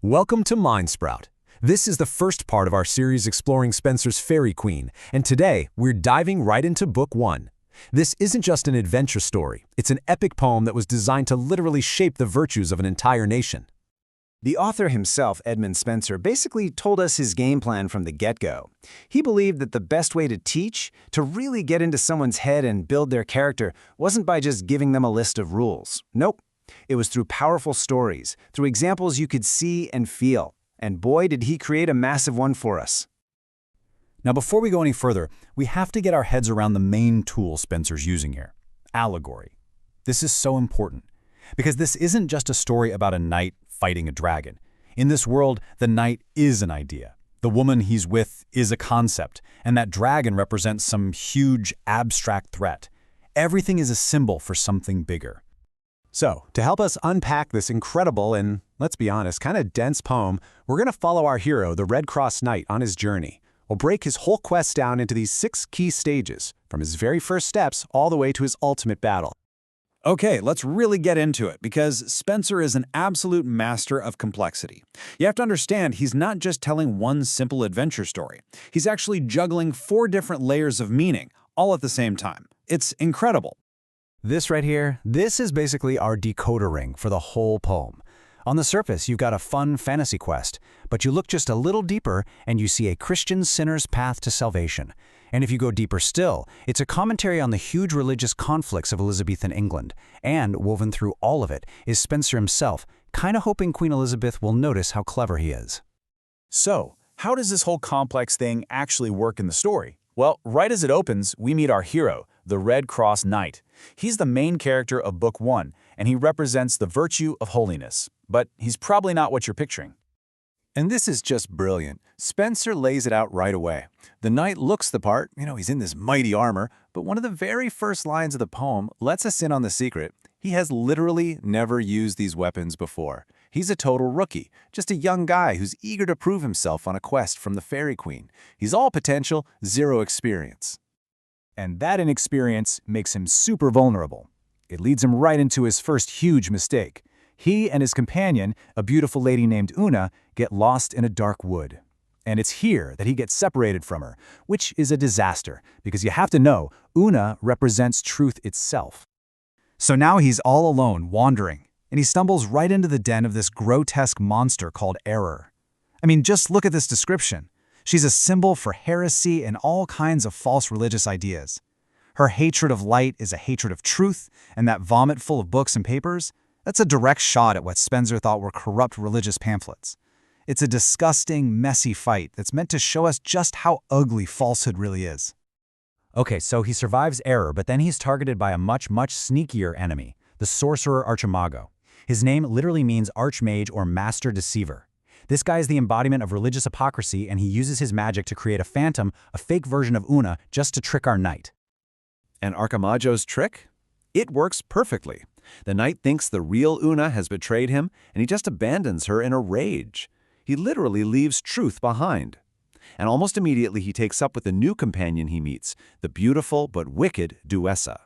Welcome to Mindsprout. This is the first part of our series exploring Spenser's Faerie Queene, and today we're diving right into Book 1. This isn't just an adventure story, it's an epic poem that was designed to literally shape the virtues of an entire nation. The author himself, Edmund Spenser, basically told us his game plan from the get-go. He believed that the best way to teach, to really get into someone's head and build their character, wasn't by just giving them a list of rules. Nope. It was through powerful stories, through examples you could see and feel. And boy, did he create a massive one for us. Now, before we go any further, we have to get our heads around the main tool Spenser's using here, allegory. This is so important, because this isn't just a story about a knight fighting a dragon. In this world, the knight is an idea. The woman he's with is a concept, and that dragon represents some huge, abstract threat. Everything is a symbol for something bigger. So, to help us unpack this incredible and, let's be honest, kind of dense poem, we're going to follow our hero, the Redcrosse Knight, on his journey. We'll break his whole quest down into these 6 key stages, from his very first steps all the way to his ultimate battle. Okay, let's really get into it, because Spenser is an absolute master of complexity. You have to understand, he's not just telling one simple adventure story. He's actually juggling 4 different layers of meaning, all at the same time. It's incredible. This right here, this is basically our decoder ring for the whole poem. On the surface, you've got a fun fantasy quest, but you look just a little deeper and you see a Christian sinner's path to salvation. And if you go deeper still, it's a commentary on the huge religious conflicts of Elizabethan England, and woven through all of it is Spenser himself, kind of hoping Queen Elizabeth will notice how clever he is. So, how does this whole complex thing actually work in the story? Well, right as it opens, we meet our hero, the Redcrosse Knight. He's the main character of Book 1, and he represents the virtue of holiness. But he's probably not what you're picturing. And this is just brilliant. Spenser lays it out right away. The knight looks the part, he's in this mighty armor, but one of the very first lines of the poem lets us in on the secret. He has literally never used these weapons before. He's a total rookie, just a young guy who's eager to prove himself on a quest from the Faerie Queene. He's all potential, zero experience. And that inexperience makes him super vulnerable. It leads him right into his first huge mistake. He and his companion, a beautiful lady named Una, get lost in a dark wood. And it's here that he gets separated from her, which is a disaster, because you have to know, Una represents truth itself. So now he's all alone, wandering, and he stumbles right into the den of this grotesque monster called Error. I mean, just look at this description. She's a symbol for heresy and all kinds of false religious ideas. Her hatred of light is a hatred of truth, and that vomit full of books and papers, that's a direct shot at what Spenser thought were corrupt religious pamphlets. It's a disgusting, messy fight that's meant to show us just how ugly falsehood really is. Okay, so he survives Error, but then he's targeted by a much sneakier enemy, the sorcerer Archimago. His name literally means archmage or master deceiver. This guy is the embodiment of religious hypocrisy, and he uses his magic to create a phantom, a fake version of Una, just to trick our knight. And Archimago's trick? It works perfectly. The knight thinks the real Una has betrayed him, and he just abandons her in a rage. He literally leaves truth behind. And almost immediately he takes up with the new companion he meets, the beautiful but wicked Duessa.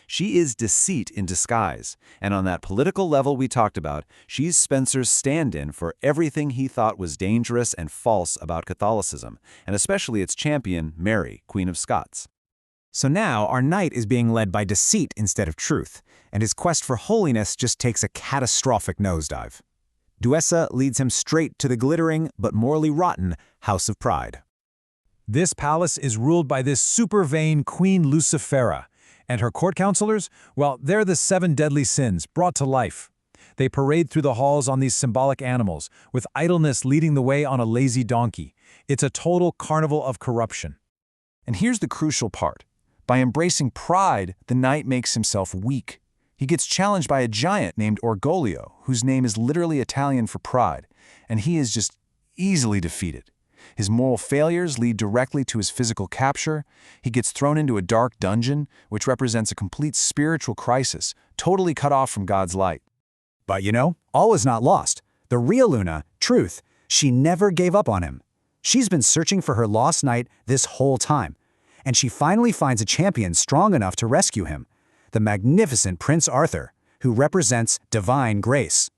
She is deceit in disguise, and on that political level we talked about, she's Spenser's stand-in for everything he thought was dangerous and false about Catholicism, and especially its champion, Mary, Queen of Scots. So now our knight is being led by deceit instead of truth, and his quest for holiness just takes a catastrophic nosedive. Duessa leads him straight to the glittering but morally rotten House of Pride. This palace is ruled by this super vain Queen Lucifera, and her court counselors, well, they're the 7 deadly sins brought to life. They parade through the halls on these symbolic animals, with idleness leading the way on a lazy donkey. It's a total carnival of corruption. And here's the crucial part. By embracing pride, the knight makes himself weak. He gets challenged by a giant named Orgoglio, whose name is literally Italian for pride, and he is just easily defeated. His moral failures lead directly to his physical capture. He gets thrown into a dark dungeon, which represents a complete spiritual crisis, totally cut off from God's light. But all is not lost. The real Una, Truth, she never gave up on him. She's been searching for her lost knight this whole time, and she finally finds a champion strong enough to rescue him, the magnificent Prince Arthur, who represents divine grace.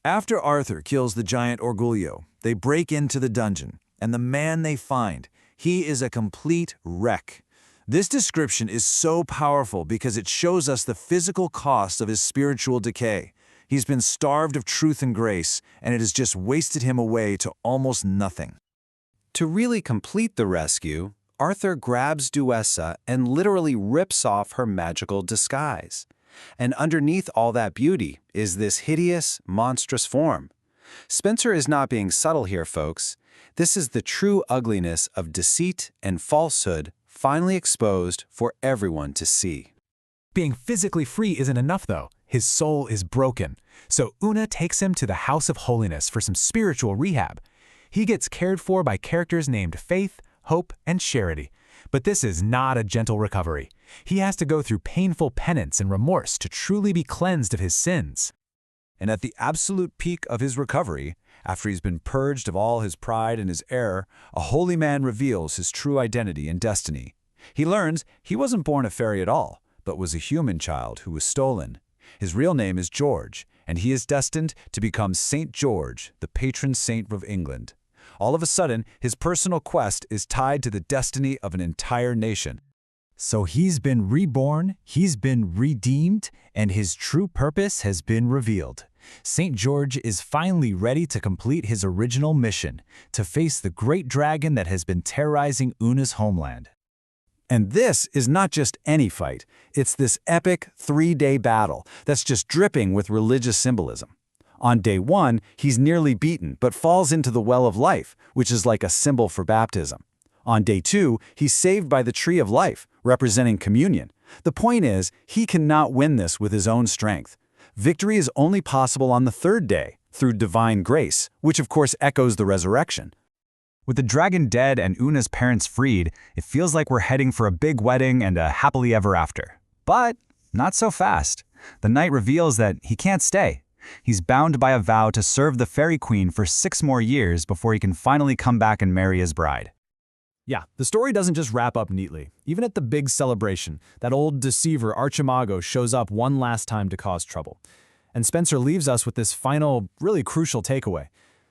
After Arthur kills the giant Orgulio, they break into the dungeon, and the man they find, he is a complete wreck. This description is so powerful because it shows us the physical cost of his spiritual decay. He's been starved of truth and grace, and it has just wasted him away to almost nothing. To really complete the rescue, Arthur grabs Duessa and literally rips off her magical disguise. And underneath all that beauty is this hideous, monstrous form. Spenser is not being subtle here, folks. This is the true ugliness of deceit and falsehood finally exposed for everyone to see. Being physically free isn't enough, though. His soul is broken. So Una takes him to the House of Holiness for some spiritual rehab. He gets cared for by characters named Faith, Hope, and Charity. But this is not a gentle recovery. He has to go through painful penance and remorse to truly be cleansed of his sins. And at the absolute peak of his recovery, after he's been purged of all his pride and his error, a holy man reveals his true identity and destiny. He learns he wasn't born a fairy at all, but was a human child who was stolen. His real name is George, and he is destined to become Saint George, the patron saint of England. All of a sudden, his personal quest is tied to the destiny of an entire nation. So he's been reborn, he's been redeemed, and his true purpose has been revealed. St. George is finally ready to complete his original mission, to face the great dragon that has been terrorizing Una's homeland. And this is not just any fight. It's this epic 3-day battle that's just dripping with religious symbolism. On day 1, he's nearly beaten but falls into the well of life, which is like a symbol for baptism. On day 2, he's saved by the tree of life, representing communion. The point is, he cannot win this with his own strength. Victory is only possible on the 3rd day, through divine grace, which of course echoes the resurrection. With the dragon dead and Una's parents freed, it feels like we're heading for a big wedding and a happily ever after. But not so fast. The knight reveals that he can't stay. He's bound by a vow to serve the Faerie Queene for 6 more years before he can finally come back and marry his bride. Yeah, the story doesn't just wrap up neatly. Even at the big celebration, that old deceiver Archimago shows up one last time to cause trouble. And Spenser leaves us with this final, really crucial takeaway.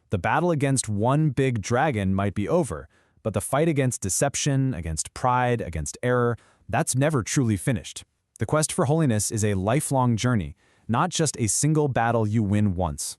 The battle against one big dragon might be over, but the fight against deception, against pride, against error, that's never truly finished. The quest for holiness is a lifelong journey, not just a single battle you win once.